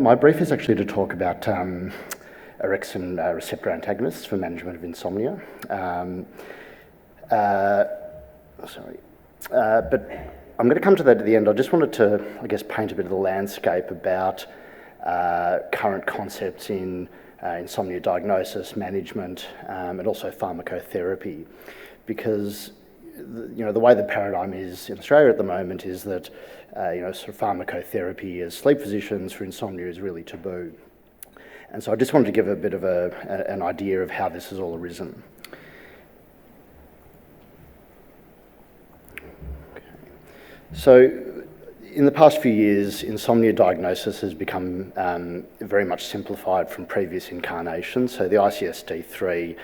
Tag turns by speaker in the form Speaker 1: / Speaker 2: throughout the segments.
Speaker 1: My brief is actually to talk about Orexin receptor antagonists for management of insomnia. But I'm going to come to that at the end. I just wanted to, paint a bit of the landscape about current concepts in insomnia diagnosis, management, and also pharmacotherapy, because the way the paradigm is in Australia at the moment is that pharmacotherapy as sleep physicians for insomnia is really taboo. And so I just wanted to give a bit of an idea of how this has all arisen. Okay. So in the past few years, insomnia diagnosis has become very much simplified from previous incarnations. So the ICSD-3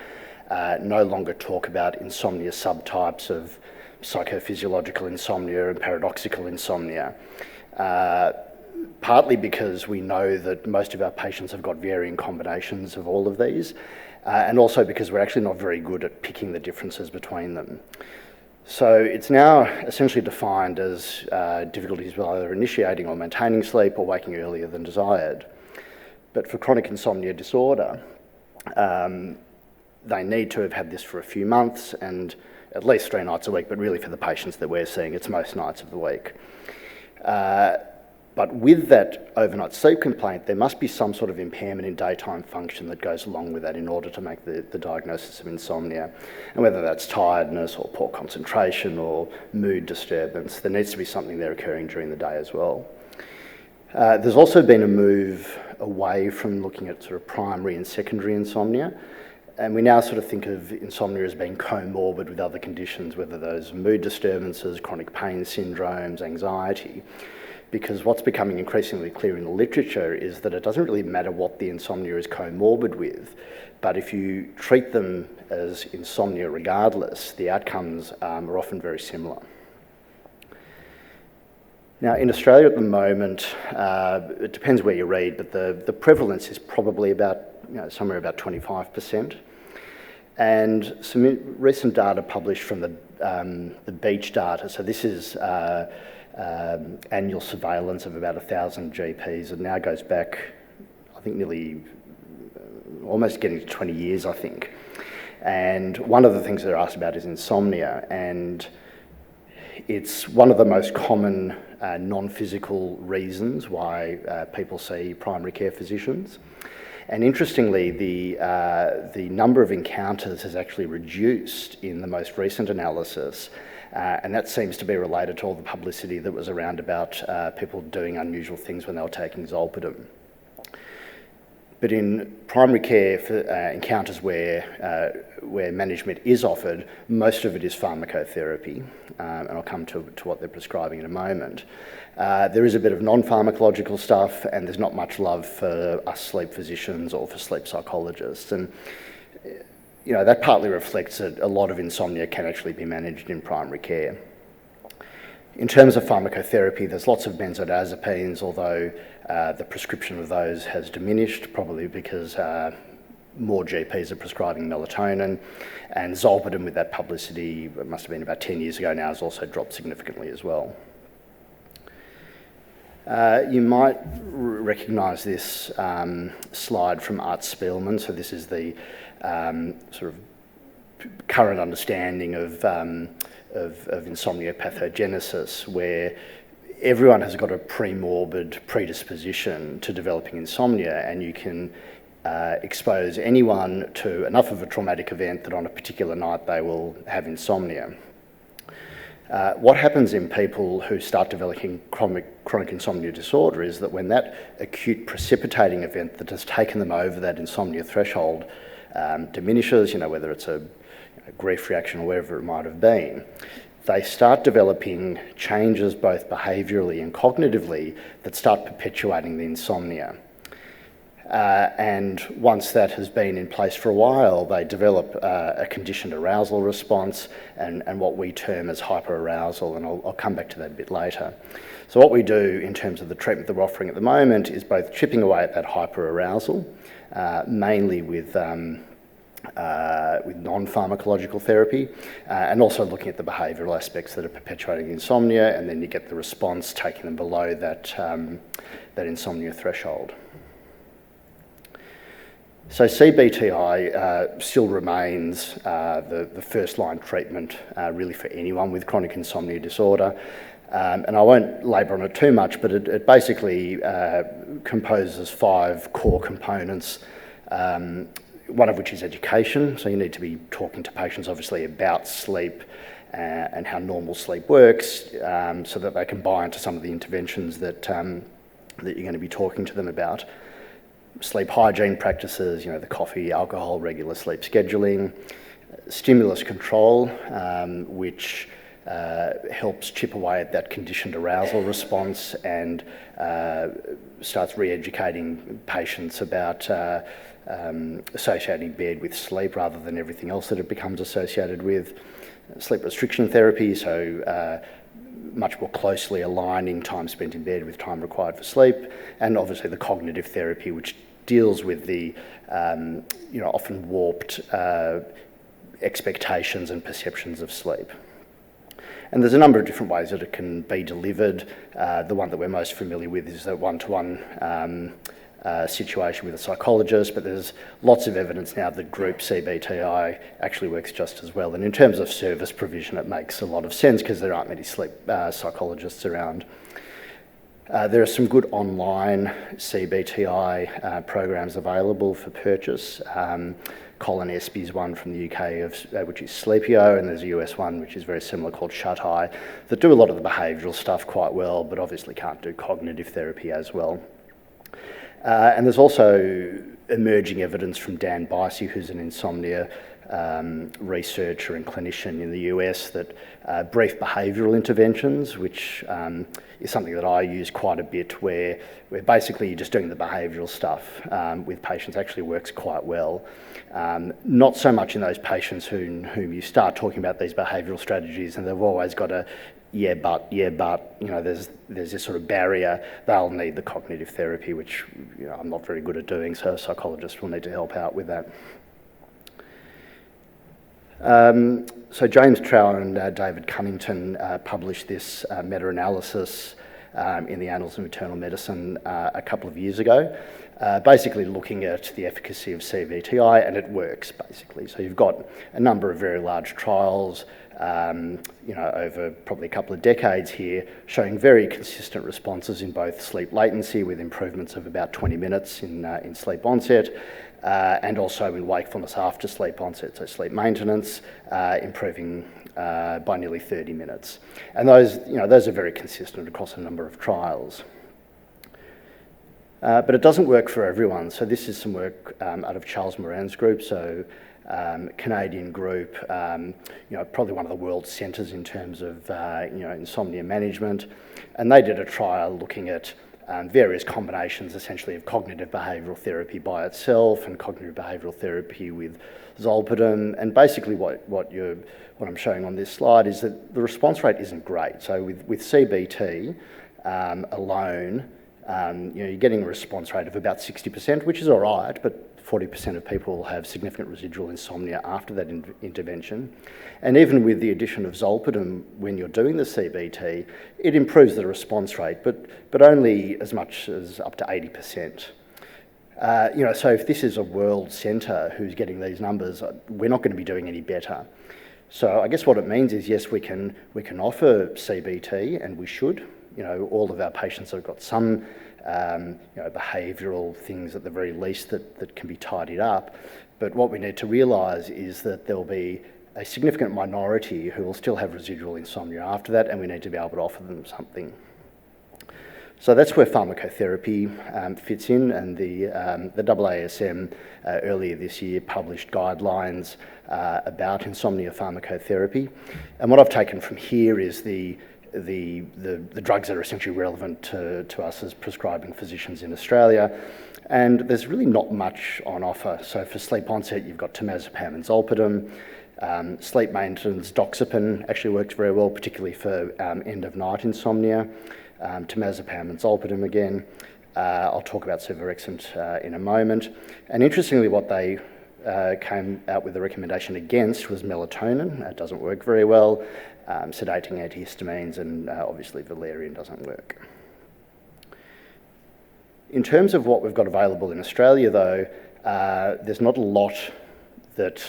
Speaker 1: no longer talk about insomnia subtypes of psychophysiological insomnia and paradoxical insomnia, partly because we know that most of our patients have got varying combinations of all of these, and also because we're actually not very good at picking the differences between them. So it's now essentially defined as difficulties with either initiating or maintaining sleep or waking earlier than desired. But for chronic insomnia disorder, they need to have had this for a few months and at least 3 nights a week, but really for the patients that we're seeing, it's most nights of the week. But with that overnight sleep complaint, there must be some sort of impairment in daytime function that goes along with that in order to make the diagnosis of insomnia. And whether that's tiredness or poor concentration or mood disturbance, there needs to be something there occurring during the day as well. There's also been a move away from looking at sort of primary and secondary insomnia. And we now sort of think of insomnia as being comorbid with other conditions, whether those mood disturbances, chronic pain syndromes, anxiety, because what's becoming increasingly clear in the literature is that it doesn't really matter what the insomnia is comorbid with, but if you treat them as insomnia regardless, the outcomes are often very similar. Now, in Australia at the moment, it depends where you read, but the prevalence is probably about somewhere about 25%. And some recent data published from the Beach data, so this is annual surveillance of about 1,000 GPs. It now goes back, I think, nearly almost getting to 20 years, I think. And one of the things they're asked about is insomnia, and it's one of the most common non-physical reasons why people see primary care physicians. And interestingly, the number of encounters has actually reduced in the most recent analysis, and that seems to be related to all the publicity that was around about people doing unusual things when they were taking Zolpidem. But in primary care for encounters where management is offered, most of it is pharmacotherapy, and I'll come to what they're prescribing in a moment. There is a bit of non-pharmacological stuff, and there's not much love for us sleep physicians or for sleep psychologists. And that partly reflects that a lot of insomnia can actually be managed in primary care. In terms of pharmacotherapy, there's lots of benzodiazepines, although the prescription of those has diminished, probably because more GPs are prescribing melatonin, and Zolpidem, with that publicity, it must have been about 10 years ago now, has also dropped significantly as well. You might recognise this slide from Art Spielman. So this is the sort of current understanding of insomnia pathogenesis, where everyone has got a premorbid predisposition to developing insomnia, and you can expose anyone to enough of a traumatic event that on a particular night they will have insomnia. What happens in people who start developing chronic insomnia disorder is that when that acute precipitating event that has taken them over that insomnia threshold diminishes, whether it's a grief reaction or whatever it might have been, they start developing changes both behaviourally and cognitively that start perpetuating the insomnia. And once that has been in place for a while, they develop a conditioned arousal response and what we term as hyperarousal, and I'll come back to that a bit later. So what we do in terms of the treatment that we're offering at the moment is both chipping away at that hyperarousal, mainly with with non-pharmacological therapy, and also looking at the behavioural aspects that are perpetuating insomnia, and then you get the response taking them below that, that insomnia threshold. So CBTI still remains the first-line treatment really for anyone with chronic insomnia disorder. And I won't labour on it too much, but it basically composes 5 core components, one of which is education. So you need to be talking to patients, obviously, about sleep and how normal sleep works, so that they can buy into some of the interventions that, that you're going to be talking to them about. Sleep hygiene practices, you know, the coffee, alcohol, regular sleep scheduling, stimulus control, which helps chip away at that conditioned arousal response and starts re-educating patients about associating bed with sleep rather than everything else that it becomes associated with. Sleep restriction therapy, so much more closely aligning time spent in bed with time required for sleep, and obviously the cognitive therapy, which deals with the you know, often warped expectations and perceptions of sleep. And there's a number of different ways that it can be delivered. The one that we're most familiar with is the one-to-one situation with a psychologist, but there's lots of evidence now that group CBTI actually works just as well. And in terms of service provision, it makes a lot of sense because there aren't many sleep psychologists around. There are some good online CBTI programs available for purchase. Colin Espy's one from the UK, which is Sleepio, and there's a US one which is very similar called Shut Eye, that do a lot of the behavioural stuff quite well, but obviously can't do cognitive therapy as well. And there's also emerging evidence from Dan Bicey, who's an insomnia researcher and clinician in the US, that brief behavioural interventions, which is something that I use quite a bit, where basically you're just doing the behavioural stuff with patients, actually works quite well. Not so much in those patients whom you start talking about these behavioural strategies and they've always got a yeah but, you know, there's this sort of barrier. They'll need the cognitive therapy, which, you know, I'm not very good at doing, so a psychologist will need to help out with that. So James Trower and David Cunnington published this meta-analysis in the Annals of Internal Medicine a couple of years ago, basically looking at the efficacy of CBTI, and it works, basically. So you've got a number of very large trials, you know, over probably a couple of decades here, showing very consistent responses in both sleep latency, with improvements of about 20 minutes in sleep onset, and also in wakefulness after sleep onset, so sleep maintenance, improving by nearly 30 minutes. And those, you know, those are very consistent across a number of trials. But it doesn't work for everyone. So this is some work out of Charles Moran's group, so Canadian group, you know, probably one of the world centres in terms of you know, insomnia management, and they did a trial looking at various combinations, essentially, of cognitive behavioural therapy by itself and cognitive behavioural therapy with zolpidem. And basically, what I'm showing on this slide is that the response rate isn't great. So with CBT alone, you know, you're getting a response rate of about 60%, which is all right, but 40% of people have significant residual insomnia after that intervention. And even with the addition of zolpidem, when you're doing the CBT, it improves the response rate, but only as much as up to 80%. You know, so if this is a world centre who's getting these numbers, we're not going to be doing any better. So I guess what it means is, yes, we can offer CBT, and we should. You know, all of our patients have got some you know, behavioural things at the very least that can be tidied up. But what we need to realise is that there'll be a significant minority who will still have residual insomnia after that, and we need to be able to offer them something. So that's where pharmacotherapy fits in, and the AASM earlier this year published guidelines about insomnia pharmacotherapy. And what I've taken from here is the drugs that are essentially relevant to us as prescribing physicians in Australia. And there's really not much on offer. So for sleep onset, you've got temazepam and zolpidem. Sleep maintenance, doxepin actually works very well, particularly for end-of-night insomnia. Temazepam and zolpidem again. I'll talk about Orexin in a moment. And interestingly, what they came out with a recommendation against was melatonin. It doesn't work very well. Sedating antihistamines, and obviously valerian doesn't work. In terms of what we've got available in Australia, though, there's not a lot that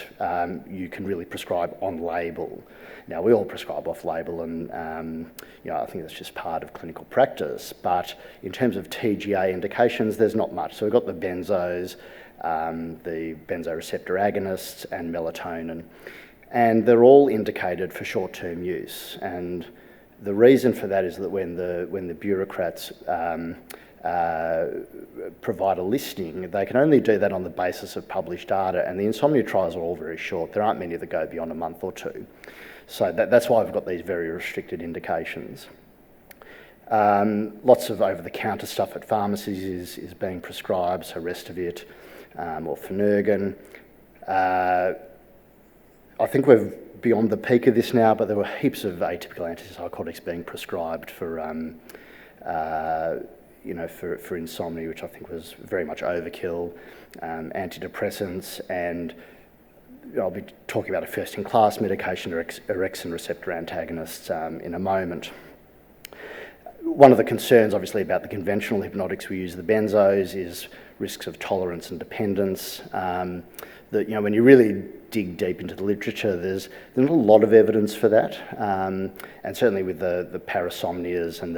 Speaker 1: you can really prescribe on label. Now, we all prescribe off label, and I think that's just part of clinical practice. But in terms of TGA indications, there's not much. So we've got the benzos, the benzoreceptor agonists, and melatonin, and they're all indicated for short-term use. And the reason for that is that when the bureaucrats provide a listing, they can only do that on the basis of published data, and the insomnia trials are all very short. There aren't many that go beyond a month or two. So that's why we've got these very restricted indications. Lots of over-the-counter stuff at pharmacies is being prescribed, so Restovit or Phenergan. I think we're beyond the peak of this now, but there were heaps of atypical antipsychotics being prescribed for insomnia, which I think was very much overkill, antidepressants, and I'll be talking about a first-in-class medication, orexin receptor antagonists, in a moment. One of the concerns, obviously, about the conventional hypnotics we use, the benzos, is risks of tolerance and dependence. When you really dig deep into the literature, there's not a lot of evidence for that, and certainly with the parasomnias and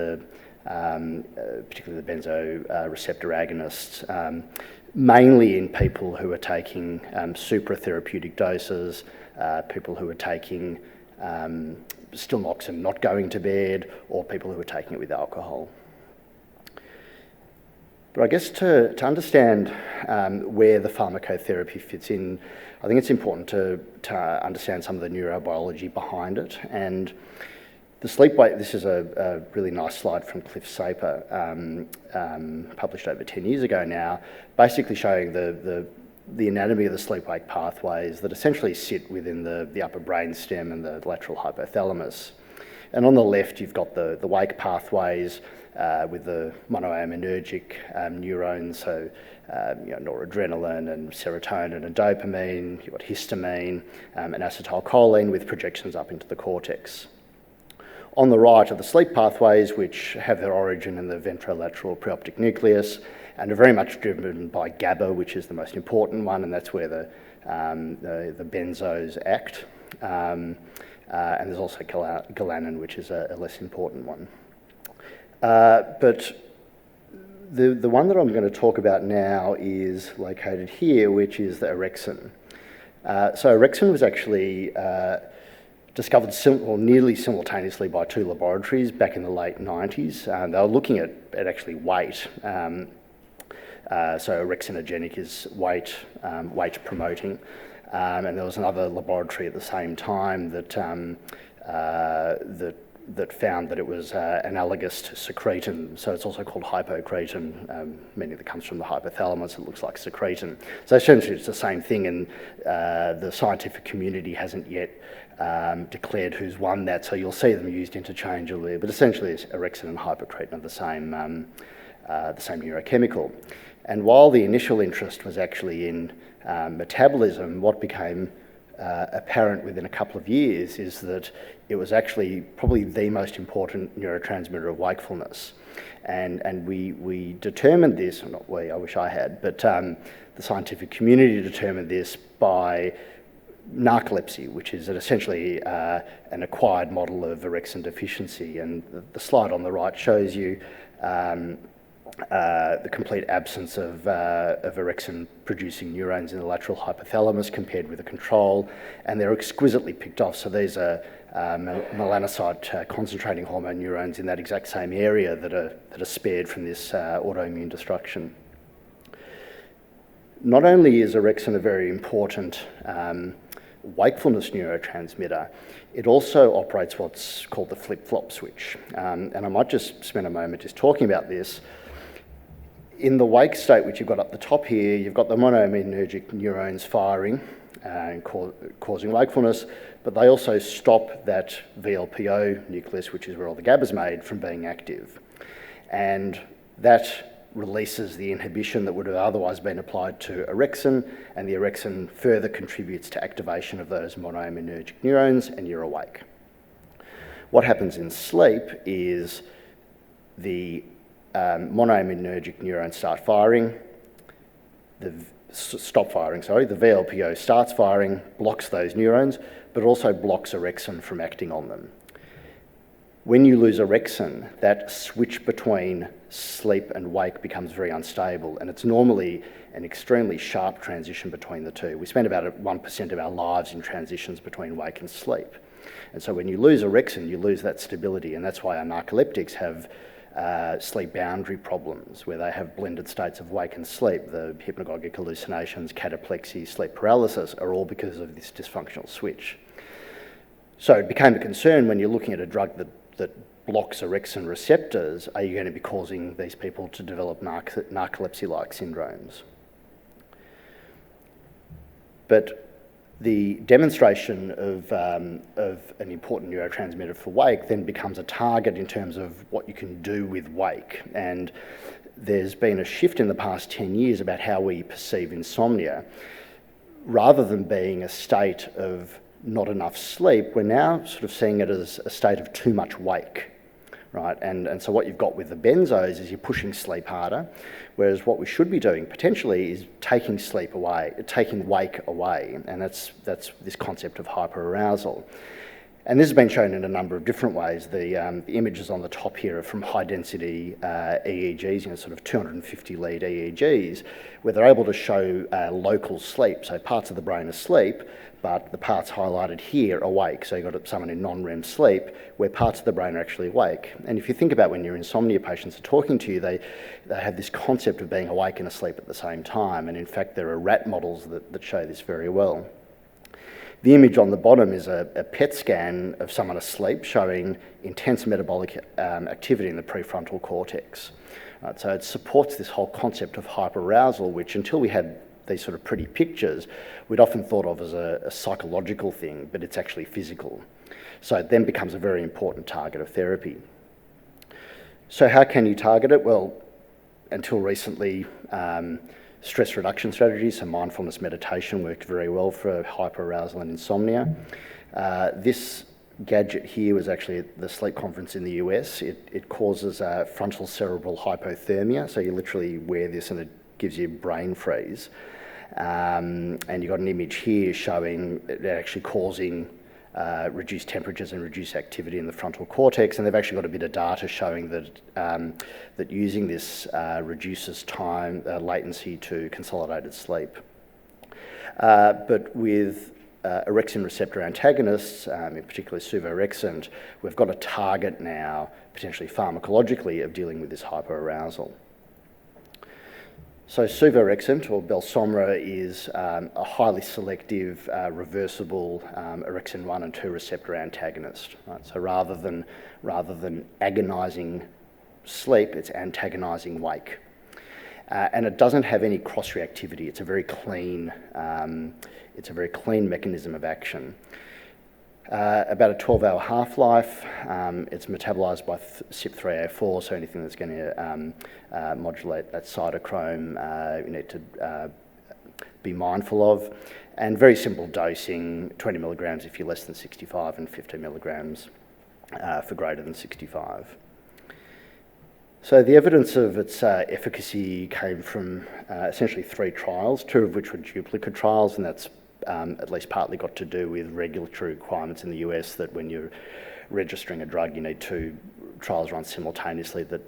Speaker 1: particularly the benzo receptor agonists, mainly in people who are taking supratherapeutic doses, people who are taking Stilnox and not going to bed, or people who are taking it with alcohol. But I guess to understand where the pharmacotherapy fits in, I think it's important to understand some of the neurobiology behind it. And the sleep-wake, this is a really nice slide from Cliff Saper, published over 10 years ago now, basically showing the anatomy of the sleep-wake pathways that essentially sit within the upper brain stem and the lateral hypothalamus. And on the left, you've got the wake pathways with the monoaminergic neurons, so noradrenaline and serotonin and dopamine. You've got histamine and acetylcholine with projections up into the cortex. On the right are the sleep pathways, which have their origin in the ventrolateral preoptic nucleus and are very much driven by GABA, which is the most important one, and that's where the benzos act. And there's also galanin, which is a less important one. But the one that I'm going to talk about now is located here, which is the orexin. So orexin was actually discovered nearly simultaneously by two laboratories back in the late 90s. They were looking at actually weight. So orexinogenic is weight promoting. And there was another laboratory at the same time that found that it was analogous to secretin, so it's also called hypocretin, meaning that comes from the hypothalamus. It looks like secretin. So essentially it's the same thing, and the scientific community hasn't yet declared who's won that, so you'll see them used interchangeably, but essentially orexin and hypocretin are the same neurochemical. And while the initial interest was actually in metabolism, what became apparent within a couple of years is that it was actually probably the most important neurotransmitter of wakefulness. And we determined this, or not we, I wish I had, but the scientific community determined this by narcolepsy, which is essentially an acquired model of orexin deficiency. And the slide on the right shows you the complete absence of orexin-producing neurons in the lateral hypothalamus compared with a control, and they're exquisitely picked off. So these are melanocyte concentrating hormone neurons in that exact same area that are spared from this autoimmune destruction. Not only is orexin a very important wakefulness neurotransmitter, it also operates what's called the flip-flop switch. And I might just spend a moment just talking about this. In the wake state, which you've got up the top here, you've got the monoaminergic neurons firing and causing wakefulness, but they also stop that VLPO nucleus, which is where all the GABA's made, from being active. And that releases the inhibition that would have otherwise been applied to orexin, and the orexin further contributes to activation of those monoaminergic neurons, and you're awake. What happens in sleep is the monoaminergic neurons start firing, the VLPO starts firing, blocks those neurons, but also blocks orexin from acting on them. When you lose orexin, that switch between sleep and wake becomes very unstable, and it's normally an extremely sharp transition between the two. We spend about 1% of our lives in transitions between wake and sleep. And so when you lose orexin, you lose that stability, and that's why our narcoleptics have sleep boundary problems, where they have blended states of wake and sleep. The hypnagogic hallucinations, cataplexy, sleep paralysis are all because of this dysfunctional switch. So it became a concern when you're looking at a drug that blocks orexin receptors, are you going to be causing these people to develop narcolepsy-like syndromes? But the demonstration of an important neurotransmitter for wake then becomes a target in terms of what you can do with wake. And there's been a shift in the past 10 years about how we perceive insomnia. Rather than being a state of not enough sleep, we're now sort of seeing it as a state of too much wake, right? And so what you've got with the benzos is you're pushing sleep harder, whereas what we should be doing potentially is taking wake away, and that's this concept of hyperarousal. And this has been shown in a number of different ways. The images on the top here are from high-density EEGs, sort of 250 lead EEGs, where they're able to show local sleep, so parts of the brain asleep, but the parts highlighted here are awake. So you've got someone in non-REM sleep where parts of the brain are actually awake. And if you think about when your insomnia patients are talking to you, they have this concept of being awake and asleep at the same time. And in fact, there are rat models that show this very well. The image on the bottom is a PET scan of someone asleep showing intense metabolic activity in the prefrontal cortex. Right, so it supports this whole concept of hyperarousal, which until we had these sort of pretty pictures, we'd often thought of as a psychological thing, but it's actually physical. So it then becomes a very important target of therapy. So how can you target it? Well, until recently, stress reduction strategies, so mindfulness meditation worked very well for hyperarousal and insomnia. This gadget here was actually at the sleep conference in the US. It causes frontal cerebral hypothermia, so you literally wear this and it gives you brain freeze. And you've got an image here showing it actually causing reduced temperatures and reduced activity in the frontal cortex, and they've actually got a bit of data showing that that using this reduces time latency to consolidated sleep. But with orexin receptor antagonists, in particular suvorexant, we've got a target now, potentially pharmacologically, of dealing with this hyperarousal. So suvorexant, or Belsomra, is a highly selective, reversible orexin 1 and 2 receptor antagonist. Right? So rather than agonising sleep, it's antagonising wake. And it doesn't have any cross-reactivity. It's a very clean mechanism of action. About a 12-hour half-life. It's metabolised by CYP3A4, so anything that's going to modulate that cytochrome you need to be mindful of. And very simple dosing, 20 milligrams if you're less than 65 and 50 milligrams for greater than 65. So the evidence of its efficacy came from essentially 3 trials, 2 of which were duplicate trials, and that's at least partly got to do with regulatory requirements in the US that when you're registering a drug, you need 2 trials run simultaneously that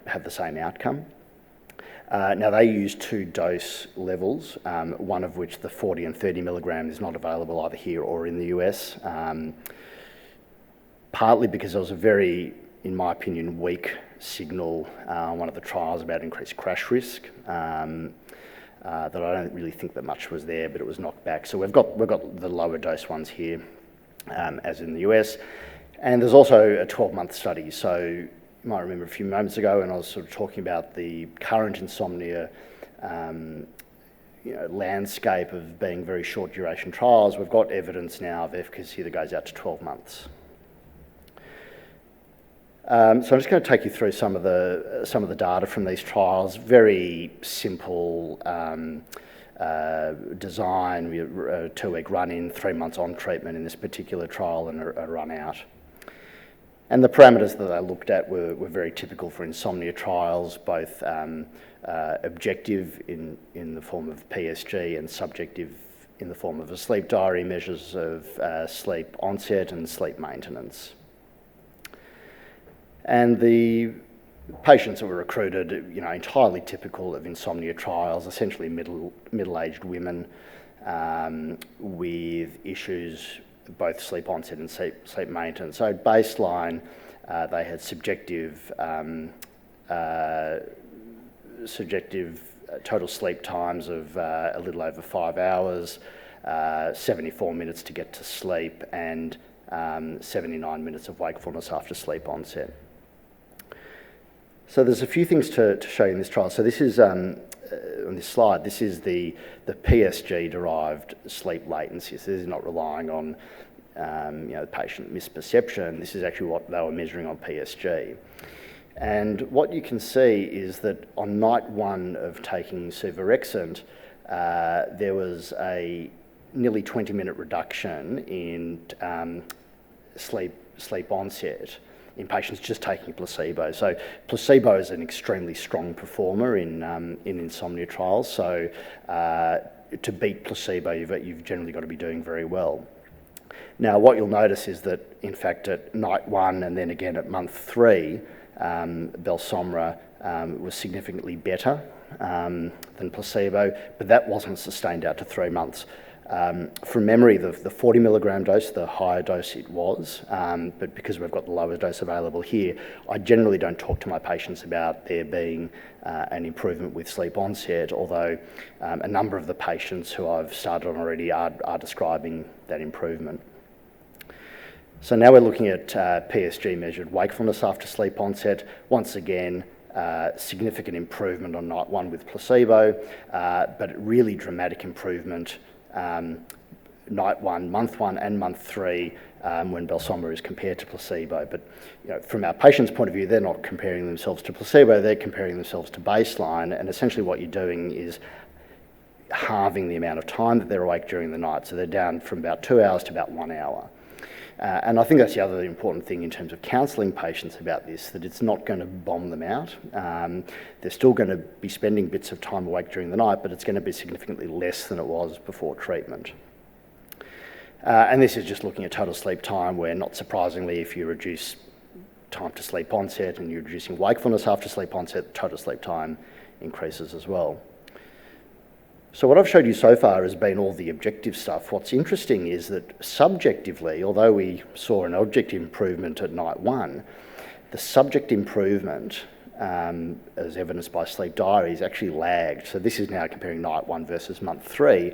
Speaker 1: have the same outcome. Now they use 2 dose levels, one of which the 40 and 30 milligram is not available either here or in the US, partly because there was a very, in my opinion, weak signal on one of the trials about increased crash risk. That I don't really think that much was there, but it was knocked back. So we've got the lower dose ones here, as in the US, and there's also a 12-month study. So you might remember a few moments ago when I was sort of talking about the current insomnia landscape of being very short duration trials. We've got evidence now of efficacy that goes out to 12 months. So I'm just going to take you through some of the data from these trials. Very simple design, a 2-week run-in, 3 months on treatment in this particular trial, and a run-out. And the parameters that they looked at were very typical for insomnia trials, both objective in the form of PSG and subjective in the form of a sleep diary, measures of sleep onset and sleep maintenance. And the patients that were recruited, entirely typical of insomnia trials, essentially middle-aged women with issues, both sleep onset and sleep maintenance. So at baseline, they had subjective total sleep times of a little over 5 hours, 74 minutes to get to sleep, and 79 minutes of wakefulness after sleep onset. So there's a few things to show you in this trial. So this is, on this slide, this is the PSG-derived sleep latency. So this is not relying on the patient misperception. This is actually what they were measuring on PSG. And what you can see is that on night 1 of taking suvorexant, there was a nearly 20-minute reduction in sleep onset in patients just taking placebo. So placebo is an extremely strong performer in insomnia trials. So to beat placebo, you've generally got to be doing very well. Now, what you'll notice is that, in fact, at night 1 and then again at month 3, Belsomra was significantly better than placebo, but that wasn't sustained out to 3 months. From memory, the 40 milligram dose, the higher dose it was, but because we've got the lower dose available here, I generally don't talk to my patients about there being an improvement with sleep onset, although a number of the patients who I've started on already are describing that improvement. So now we're looking at PSG measured wakefulness after sleep onset. Once again, significant improvement on night 1 with placebo, but really dramatic improvement night 1, month 1 and month 3 when Belsomra is compared to placebo. But from our patient's point of view, they're not comparing themselves to placebo, they're comparing themselves to baseline, and essentially what you're doing is halving the amount of time that they're awake during the night. So they're down from about 2 hours to about 1 hour. And I think that's the other important thing in terms of counselling patients about this, that it's not going to bomb them out. They're still going to be spending bits of time awake during the night, but it's going to be significantly less than it was before treatment. And this is just looking at total sleep time, where not surprisingly, if you reduce time to sleep onset and you're reducing wakefulness after sleep onset, total sleep time increases as well. So what I've showed you so far has been all the objective stuff. What's interesting is that subjectively, although we saw an objective improvement at night 1, the subject improvement, as evidenced by sleep diaries, actually lagged. So this is now comparing night 1 versus month 3,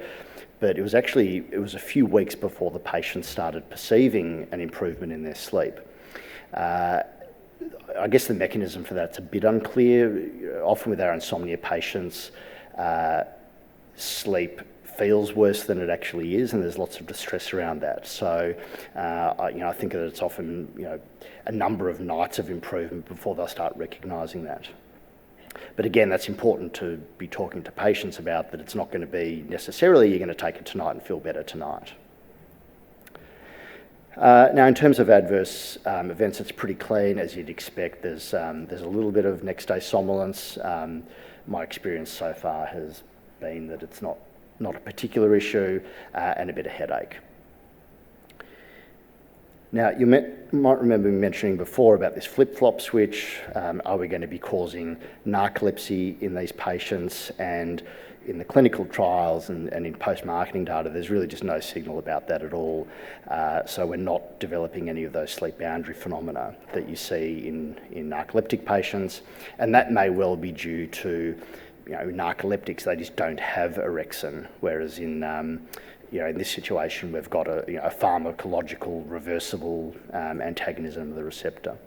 Speaker 1: but it was a few weeks before the patient started perceiving an improvement in their sleep. I guess the mechanism for that's a bit unclear. Often with our insomnia patients, sleep feels worse than it actually is, and there's lots of distress around that. So, I think that it's often, a number of nights of improvement before they'll start recognising that. But again, that's important to be talking to patients about, that it's not going to be necessarily you're going to take it tonight and feel better tonight. Now, in terms of adverse events, it's pretty clean, as you'd expect. There's a little bit of next day somnolence. My experience so far has been that it's not a particular issue, and a bit of headache. Now, you might remember me mentioning before about this flip-flop switch. Are we going to be causing narcolepsy in these patients? And in the clinical trials and in post-marketing data, there's really just no signal about that at all. So we're not developing any of those sleep boundary phenomena that you see in narcoleptic patients. And that may well be due to narcoleptics, they just don't have orexin, whereas in this situation we've got a pharmacological reversible antagonism of the receptor.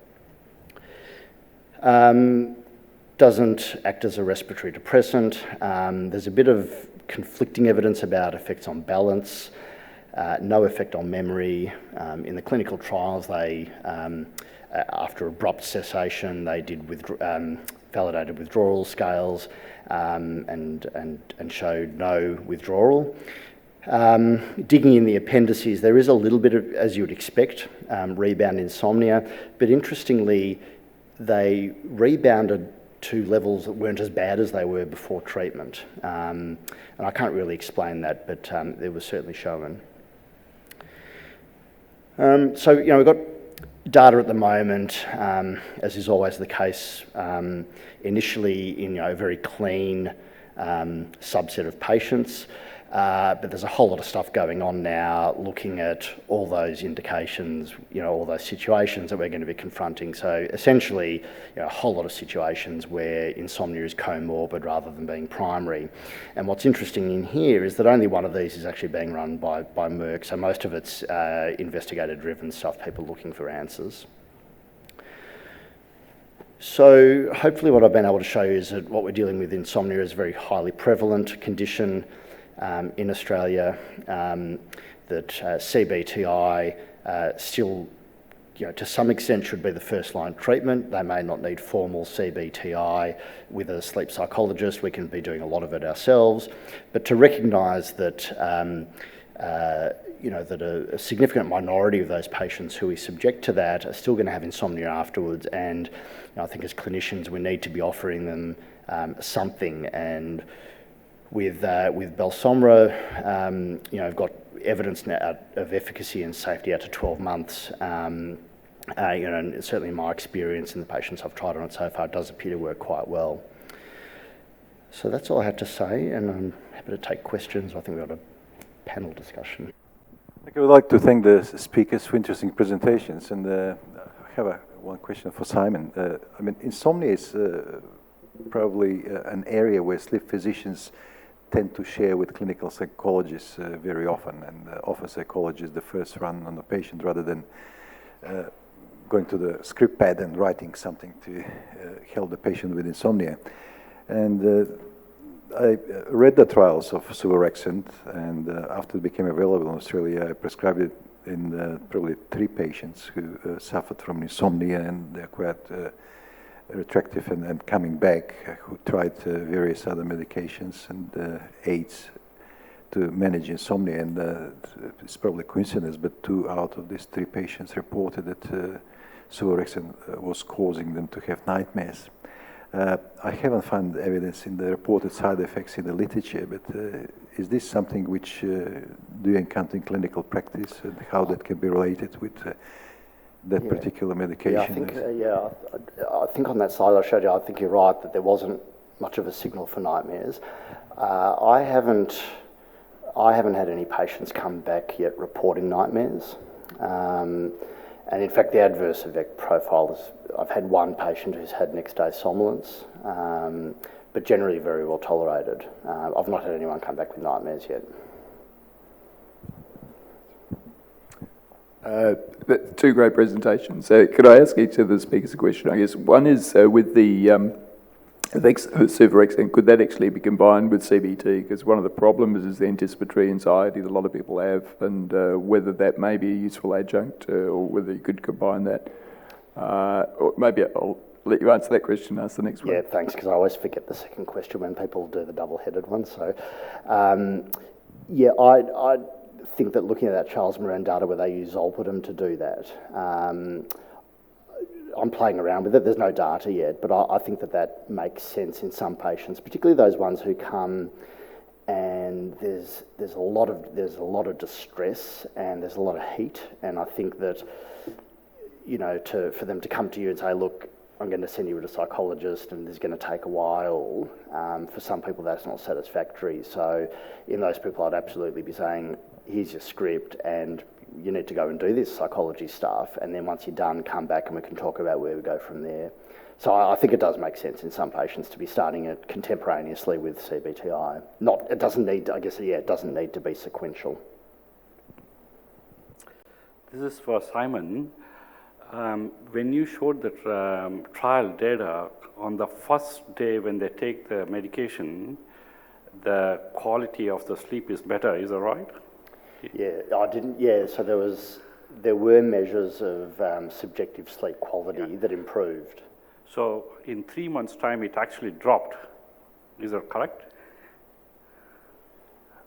Speaker 1: Doesn't act as a respiratory depressant. There's a bit of conflicting evidence about effects on balance, no effect on memory. In the clinical trials, they after abrupt cessation, they did validated withdrawal scales and showed no withdrawal. Digging in the appendices, there is a little bit of, as you would expect, rebound insomnia, but interestingly, they rebounded to levels that weren't as bad as they were before treatment. And I can't really explain that, but it was certainly shown. So, we've got data at the moment, as is always the case, initially in a very clean subset of patients, but there's a whole lot of stuff going on now looking at all those indications, all those situations that we're going to be confronting. So essentially, a whole lot of situations where insomnia is comorbid rather than being primary. And what's interesting in here is that only one of these is actually being run by Merck, so most of it's investigator-driven stuff, people looking for answers. So hopefully what I've been able to show you is that what we're dealing with, insomnia, is a very highly prevalent condition in Australia, that CBTI still, to some extent should be the first line treatment. They may not need formal CBTI with a sleep psychologist. We can be doing a lot of it ourselves, but to recognise that that a significant minority of those patients who we subject to that are still going to have insomnia afterwards, and I think as clinicians we need to be offering them something. And with Belsomra, I've got evidence now of efficacy and safety out to 12 months. And certainly in my experience in the patients I've tried on it so far, it does appear to work quite well. So that's all I had to say, and I'm happy to take questions. I think we've got a panel discussion.
Speaker 2: I would like to thank the speakers for interesting presentations, and I have one question for Simon. Insomnia is probably an area where sleep physicians tend to share with clinical psychologists very often, and offer psychologists the first run on the patient rather than going to the script pad and writing something to help the patient with insomnia. And I read the trials of Orexin, and after it became available in Australia, I prescribed it in probably 3 patients who suffered from insomnia, and they're quite retractive and coming back, who tried various other medications and aids to manage insomnia. And it's probably coincidence, but 2 out of these 3 patients reported that Orexin was causing them to have nightmares. I haven't found evidence in the reported side effects in the literature, but is this something which do you encounter in clinical practice, and how that can be related with that particular medication?
Speaker 1: I think on that slide I showed you, I think you're right that there wasn't much of a signal for nightmares. I haven't had any patients come back yet reporting nightmares. And in fact, the adverse event profile is, I've had 1 patient who's had next day somnolence, but generally very well tolerated. I've not had anyone come back with nightmares yet.
Speaker 3: 2 great presentations. Could I ask each of the speakers a question? I guess one is with the Orexin, could that actually be combined with CBT? Because one of the problems is the anticipatory anxiety that a lot of people have, and whether that may be a useful adjunct, or whether you could combine that. Or maybe I'll let you answer that question and ask the next one.
Speaker 1: Yeah, thanks, because I always forget the second question when people do the double-headed one. So, I think that looking at that Charles Moran data where they use zolpidem to do that, I'm playing around with it. There's no data yet, but I think that makes sense in some patients, particularly those ones who come and there's a lot of distress and there's a lot of heat, and I think that for them to come to you and say, look, I'm going to send you to a psychologist and this is going to take a while, for some people that's not satisfactory. So in those people I'd absolutely be saying, here's your script and you need to go and do this psychology stuff, and then once you're done, come back and we can talk about where we go from there. So I think it does make sense in some patients to be starting it contemporaneously with CBTI. It doesn't need to be sequential.
Speaker 4: This is for Simon. When you showed the trial data, on the first day when they take the medication, the quality of the sleep is better, is that right?
Speaker 1: Yeah, I didn't. Yeah, so there was There were measures of subjective sleep quality that improved.
Speaker 4: So in 3 months' time, it actually dropped. Is that correct?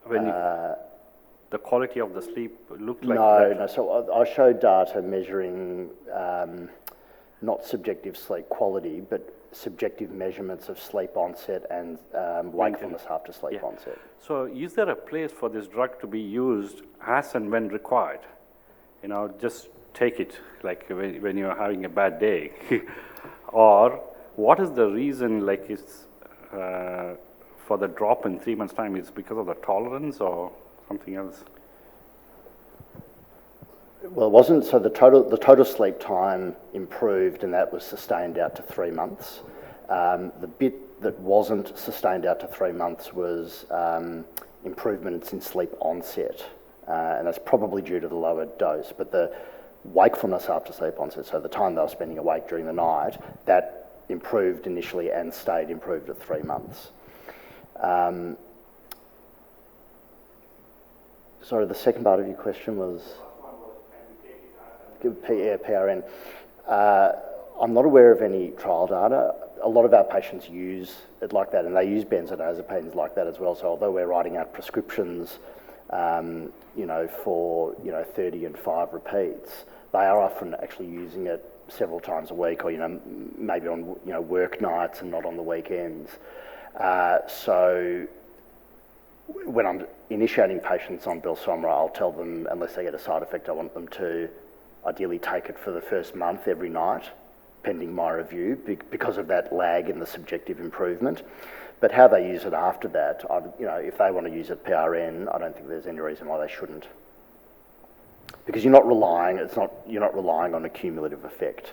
Speaker 4: When the quality of the sleep looked like that?
Speaker 1: No. So I showed data measuring not subjective sleep quality, but subjective measurements of sleep onset and wakefulness after sleep onset.
Speaker 4: So is there a place for this drug to be used as and when required? You know, just take it like when you're having a bad day. Or what is the reason, like it's for the drop in 3 months' time? Is it because of the tolerance or something else?
Speaker 1: Well, it wasn't. So the total sleep time improved, and that was sustained out to 3 months. The bit that wasn't sustained out to 3 months was improvements in sleep onset, and that's probably due to the lower dose. But the wakefulness after sleep onset, so the time they were spending awake during the night, that improved initially and stayed improved at 3 months. Sorry, the second part of your question was? PRN. I'm not aware of any trial data. A lot of our patients use it like that, and they use benzodiazepines like that as well. So although we're writing out prescriptions, for 30 and 5 repeats, they are often actually using it several times a week, or maybe on work nights and not on the weekends. So when I'm initiating patients on Belsomra, I'll tell them, unless they get a side effect, I want them to ideally take it for the first month every night, pending my review, because of that lag in the subjective improvement. But how they use it after that, if they want to use it PRN, I don't think there's any reason why they shouldn't. Because you're not relying on a cumulative effect.